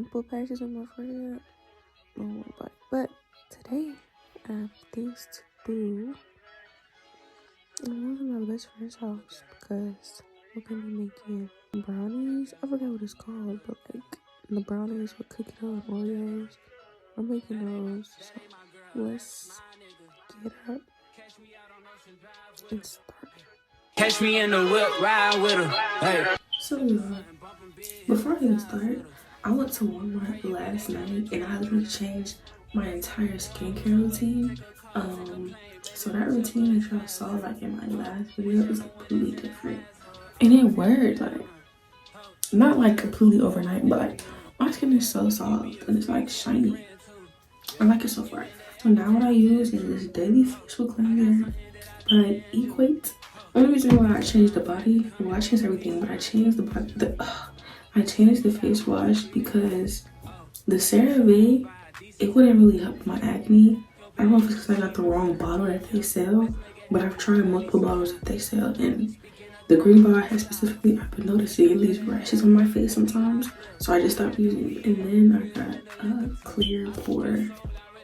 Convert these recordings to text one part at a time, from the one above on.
pimple patches on my forehead. Oh my body. But today I have things to do. I'm going to my best friend's house because we're gonna be making brownies. I forgot what it's called, but like the brownies with cookie dough and Oreos. I'm making those. So let's get up and start. Catch me in the whip, ride with her. Hey. So before I even start, I went to Walmart last night and I literally changed my entire skincare routine. So that routine that y'all saw like in my last video is completely different. And it worked, like not like completely overnight, but like my skin is so soft and it's like shiny. I like it so far. So now what I use is this daily facial cleanser by Equate. Only reason why I changed the body, well I changed everything, but I changed the body, I changed the face wash because the CeraVe, it wouldn't really help my acne. I don't know if it's because I got the wrong bottle that they sell, but I've tried multiple bottles that they sell, and the green bottle I had specifically, I've been noticing these rashes on my face sometimes, so I just stopped using it. And then I got a clear pore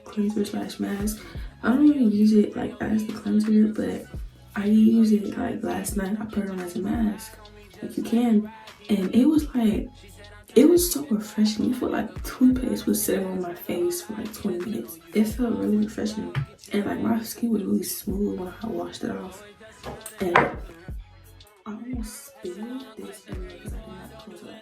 cleanser slash mask. I don't even use it like as the cleanser, but I used it like last night. I put it on as a mask, like you can, and it was like, it was so refreshing. It felt like toothpaste was sitting on my face for like 20 minutes. It felt really refreshing. And like my skin was really smooth when I washed it off. And I almost spilled this area because I didn't have to close it up.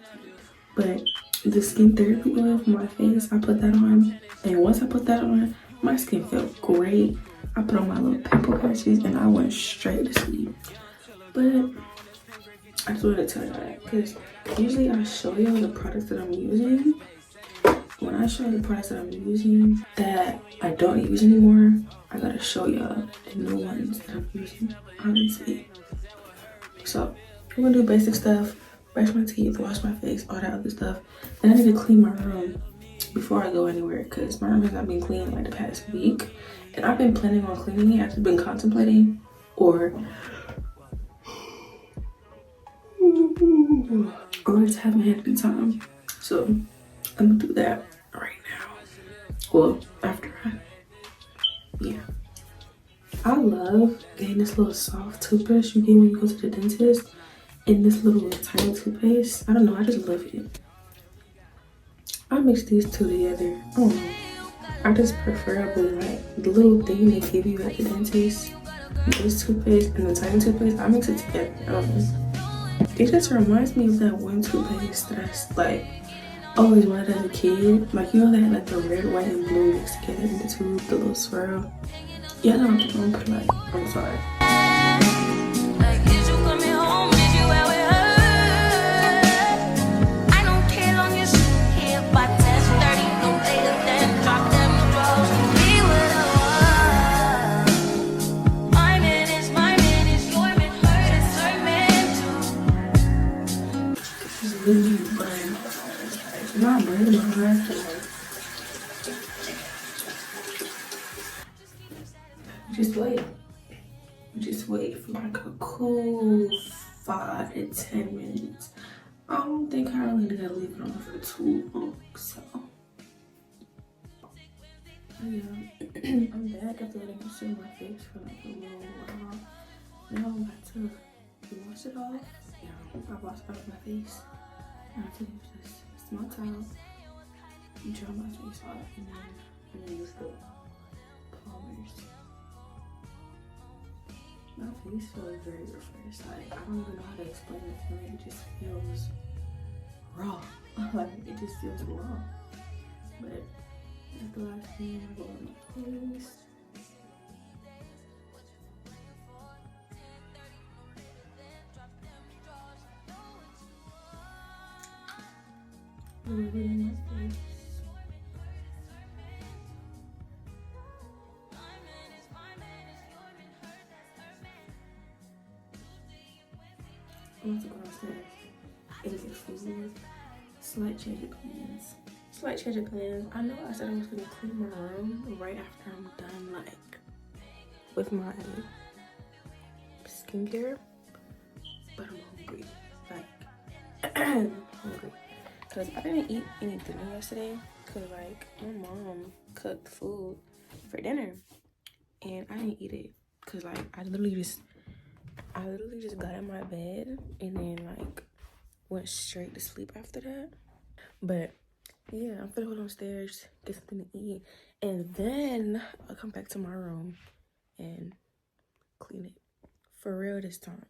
But the skin therapy oil for my face, I put that on. And once I put that on, my skin felt great. I put on my little pimple patches and I went straight to sleep. But I just wanted to tell y'all that because usually I show y'all the products that I'm using. When I show you the products that I'm using that I don't use anymore, I gotta show y'all the new ones that I'm using, honestly. So I'm gonna do basic stuff, brush my teeth, wash my face, all that other stuff. Then I need to clean my room before I go anywhere because my room has not been cleaned like the past week. And I've been planning on cleaning it. I've just been contemplating or I just haven't had any time. So I'm gonna do that right now. Well, after yeah. I love getting this little soft toothbrush you get when you go to the dentist and this little tiny toothpaste. I don't know, I just love it. I mix these two together. I don't know. I just preferably like the little thing they give you at the dentist, this toothpaste and the tiny toothpaste, I mix it together. I don't know. It just reminds me of that one toothpaste that I like always wanted as a kid. Like, you know, they had like the red, white, and blue mixed together in the tube, the little swirl. Yeah, no, I'm sorry. Not burning my eyes. Just wait for like a cool 5 to 10 minutes. I don't think I really need to leave it on for too long, so yeah. I'm back after letting it sit on my face for like a little while. Now I'm about to wash it off. Yeah, I washed off my face. I have to use this small towel and dry my face off, and then I'm gonna use the palmers. My face feels very refreshed. Like, I don't even know how to explain it to me. It just feels raw. Like, it just feels raw. But that's the last thing I go on my face. A little bit in my face. I'm about to go upstairs and get food. Slight change of plans. I know I said I was gonna clean my room right after I'm done, like, with my skincare, but I'm hungry. Like, I'm hungry. because I didn't eat any dinner yesterday because like my mom cooked food for dinner and I didn't eat it because like I literally just got in my bed and then like went straight to sleep after that. But yeah, I'm gonna go downstairs, get something to eat, and then I'll come back to my room and clean it for real this time.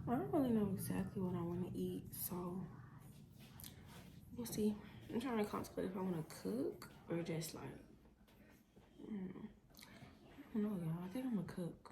I don't really know exactly what I want to eat, so we'll see. I'm trying to contemplate if I want to cook or just like, I don't know, y'all. I think I'm gonna cook.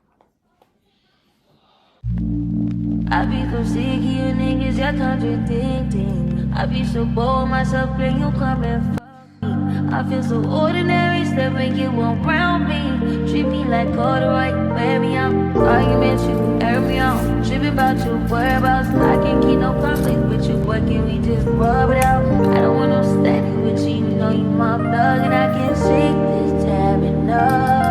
I be so sick of you niggas, you're contradicting. I be so bored myself when you come and fuck me. I feel so ordinary, stepping you around me. Treat me like corduroy, wear me out. Arguments, you air me out. Tripping about your whereabouts. I can't keep no conflict with you, boy, can we just rub it out? I don't want no standing with you, you know you my thug. And I can't shake this tab enough.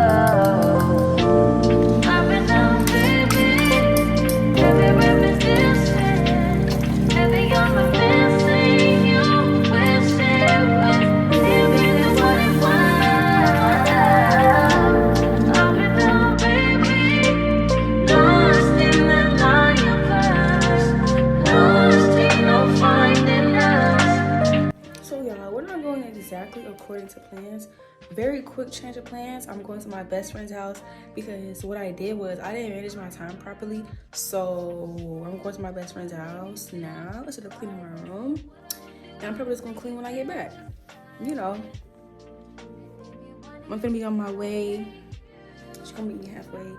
I've been down, baby. Every breath is distant. Every young I'm missing you. Wish it was living what it was. I've been down, baby. Lost in the line of past. Lost in no finding us. So y'all, we're not going exactly according to plans. Very quick change of plans. I'm going to my best friend's house because what I did was I didn't manage my time properly. So I'm going to my best friend's house now instead of cleaning my room. And I'm probably just gonna clean when I get back. You know, I'm gonna be on my way. She's gonna meet me halfway.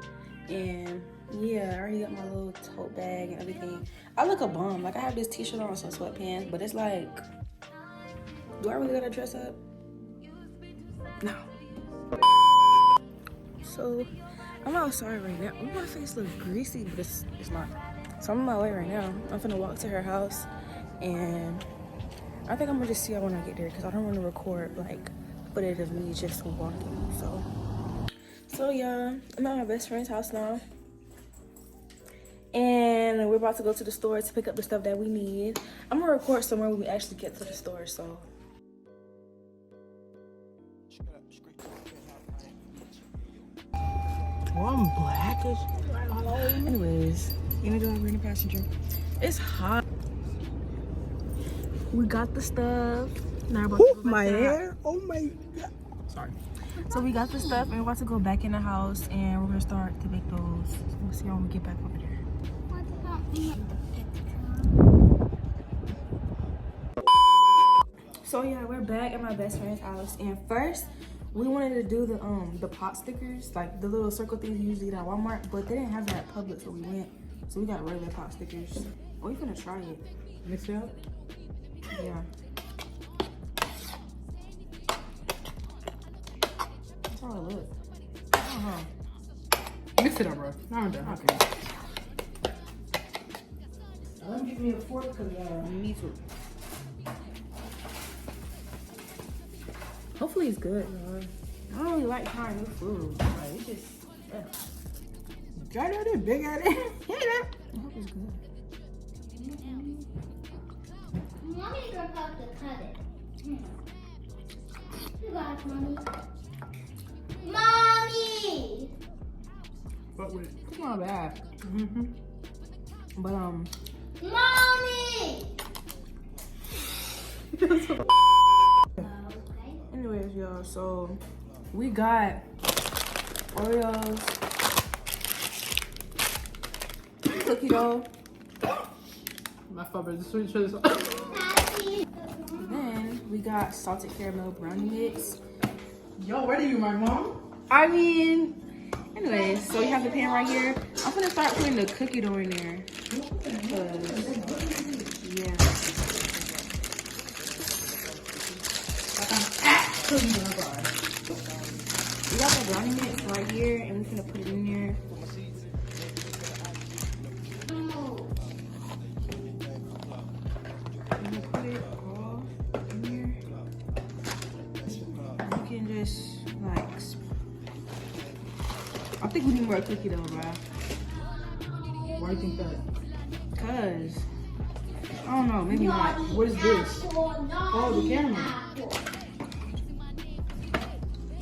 And yeah, I already got my little tote bag and everything. I look a bum. Like I have this t-shirt on and some sweatpants, but it's like, do I really gotta dress up? No. So I'm outside right now. My face looks greasy, but it's not. So I'm on my way right now. I'm finna walk to her house, and I think I'm gonna just see her when I get there because I don't want to record like footage of me just walking. So yeah, I'm at my best friend's house now, and we're about to go to the store to pick up the stuff that we need. I'm gonna record somewhere when we actually get to the store. So. Oh, I'm blackish. Anyways, you know, driver in the passenger. It's hot. We got the stuff. Now we're about to go back My to the hair. Oh my god. Sorry. So we got the stuff and we're about to go back in the house and we're gonna start to make those. So we'll see when we get back over there. So yeah, we're back at my best friend's house, and first we wanted to do the pot stickers, like the little circle things you usually get at Walmart, but they didn't have that at Publix, so we went. So we got regular pot stickers. We're gonna try it. Mix it up. Yeah. That's how it looks. Mix it up, bro. No, I'm done. Okay. Let me give me a fork because you need to. Hopefully it's good, man. I don't really like trying new food. Like, it's just, Got at it, big at it. I hope it's good. Mommy got to cut it. You got it, Mommy. Mommy! But with it. It's not bad. But, Mommy! Okay. anyways, y'all, so we got Oreos, cookie dough, my favorite, the sweet chili sauce. and then we got salted caramel brownie mix. Yo, where are you, my mom? I mean, anyways, so we have the pan right here. I'm gonna start putting the cookie dough in there. Yeah. We got the brownie mix right here, and we're gonna put it in there. I'm gonna put it all in here. You can just like. I think we need more cookie dough, bro. Why do you think that? Cause don't know, maybe not. What is this? Oh, the camera.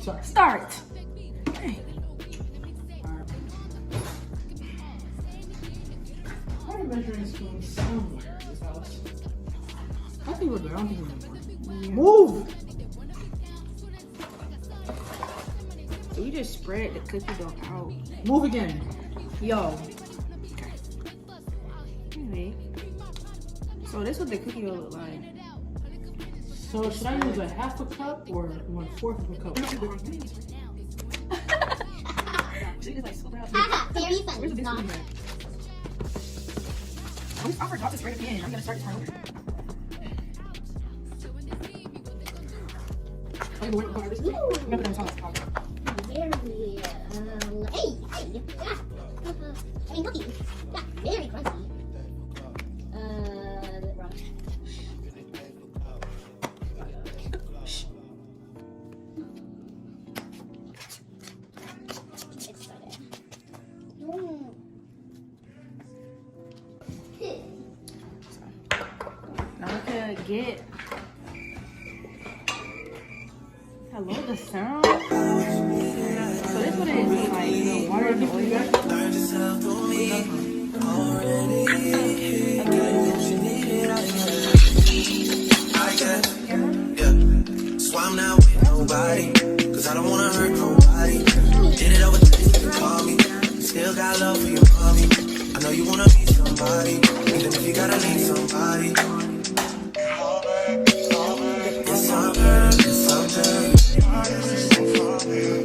Sorry. Start. Hey. I have a measuring spoon somewhere in this house. I think we're good. I don't think we're good. Move! So we just spread the cookie dough out. Move again. Yo. Anyway. So this is what the cookie dough look like. So should I use a half a cup or 1/4 of a cup? Haha, very funny. Where's the big spoon at? I forgot to spray it in. I'm gonna start this part over. I'm going to put this. Ooh, I'm gonna put it on top. very, hey, yeah. I mean, cookie. Yeah, very crunchy. Wrong. Now we could get. Hello, the sound. So this what it is like, the water and the oil. So I'm not with nobody, cause I don't wanna hurt nobody. Did it over to call me. Still got love for your mommy. I know you wanna be somebody, even if you gotta need somebody. Yes, I'm hurt, yes, I'm hurt.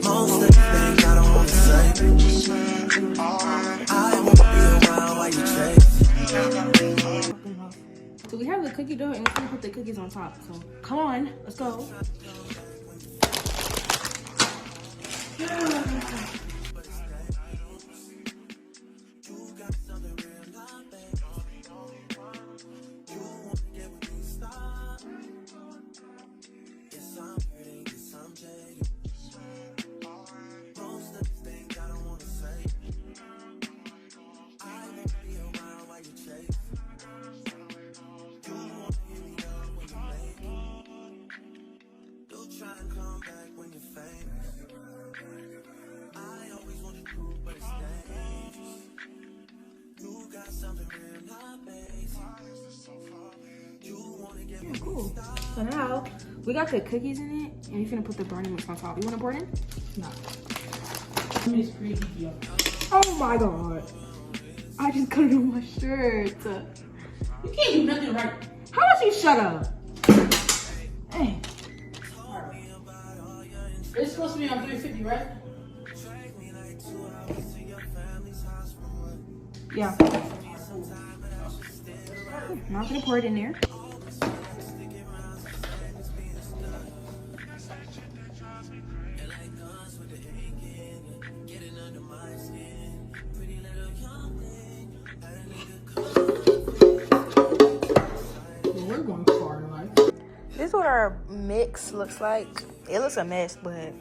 Most of the things I don't wanna say. I won't be around while you chase. So we have the cookie dough and we're gonna put the cookies on top. So come on, let's go. Cool. So now we got the cookies in it, and we're gonna put the brownie mix on top. You wanna pour it in? No. It's pretty heaty up. Oh my god! I just cut it on my shirt. You can't do nothing right. How about you shut up? Hey. It's supposed to be on 350, right? Yeah. Now I'm gonna pour it in there. We're going far in life. This is what our mix looks like. It looks a mess, but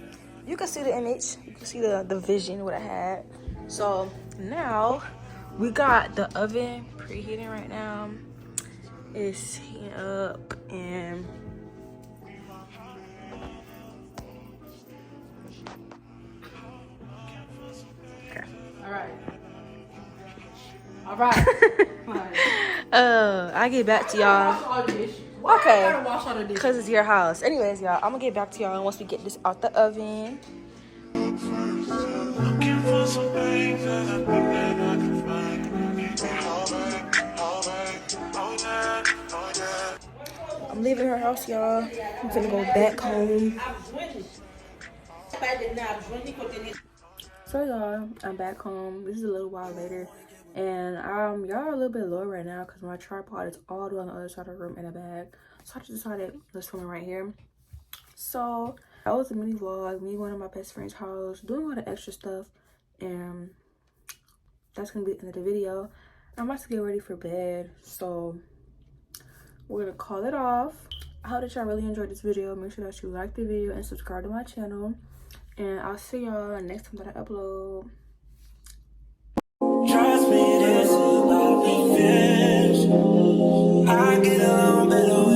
you can see the image. You can see the vision, what I had. So now we got the oven preheating right now. It's heating up and All right. I get back to y'all. Okay, because it's your house. Anyways, y'all, I'm gonna get back to y'all once we get this out the oven. I'm leaving her house, y'all. I'm gonna go back home. So y'all, I'm back home. This is a little while later, and y'all are a little bit low right now because my tripod is all the way on the other side of the room in a bag. So I just decided let's film it right here. So that was a mini vlog, me going to my best friend's house, doing all the extra stuff, and that's gonna be the end of the video. I'm about to get ready for bed, so we're gonna call it off. I hope that y'all really enjoyed this video. Make sure that you like the video and subscribe to my channel, and I'll see y'all next time that I upload. Trust me, this is not revenge. I get along better with